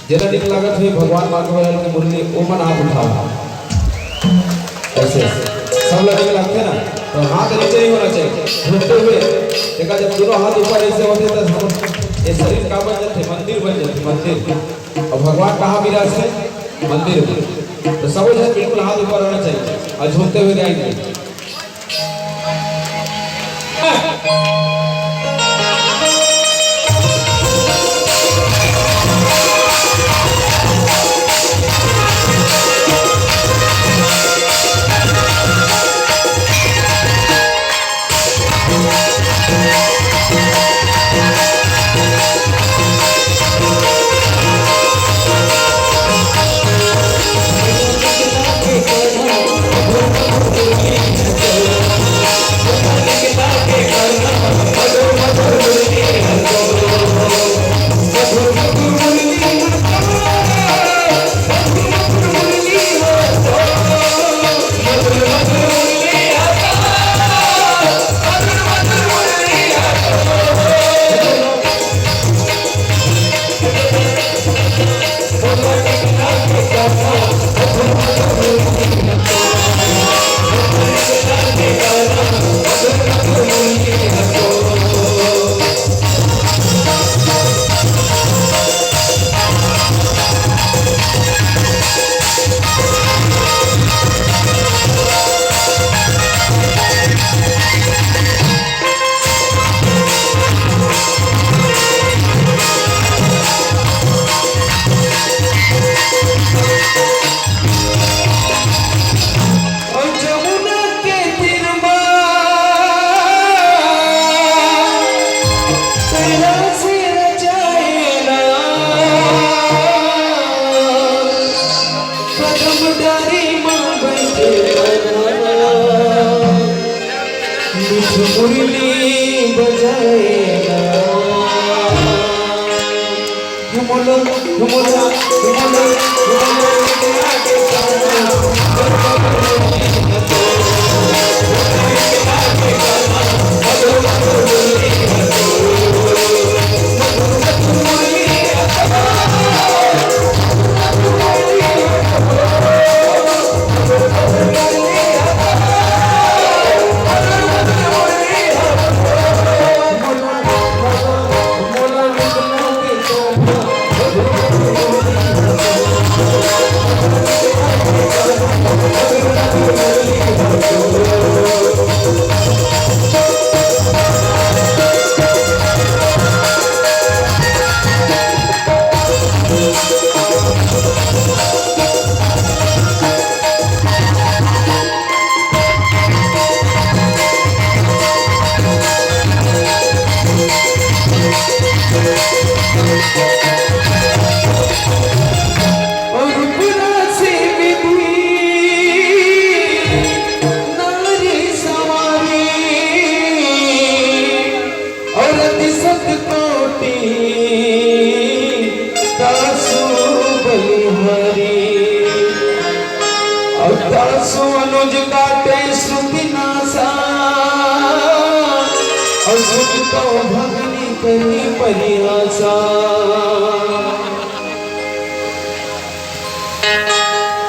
जरा निक लागत हुई भगवान माधवलाल की मुरली ओ मन आप उठाओ ऐसे सब लोग निक लगते ना तो हाथ नीचे नहीं होना चाहिए झुकते हुए देखा जब दोनों हाथ ऊपर ऐसे होते तो हम ये शरीर का बन जाते मंदिर बन जाते मंदिर और भगवान कहाँ विराजते मंदिर में तो सब जन बिल्कुल हाथ ऊपर होना चाहिए और झूमते हुए गाएंगे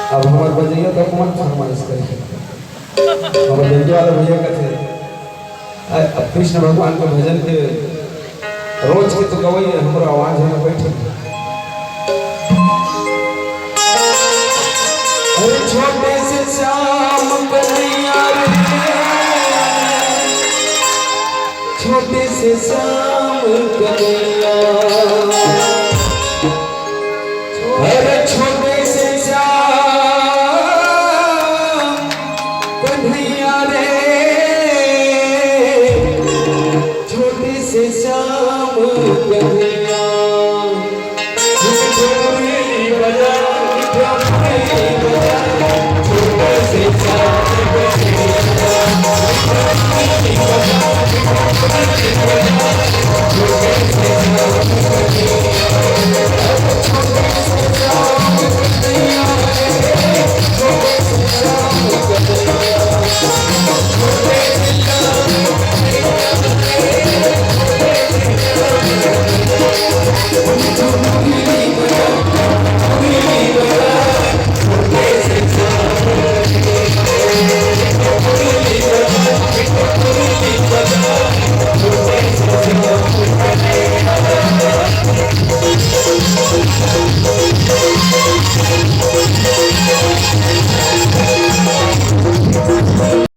अब हमारे बजैया तो कौन फरमाइश करेगा हमारे जल्दी वाले भैया कहते अब कृष्ण भगवान के भजन के रोज के तो गवई हमारा आवाज है बैठे अरे छोटे से श्याम कन्हैया छोटे से श्याम कन्हैया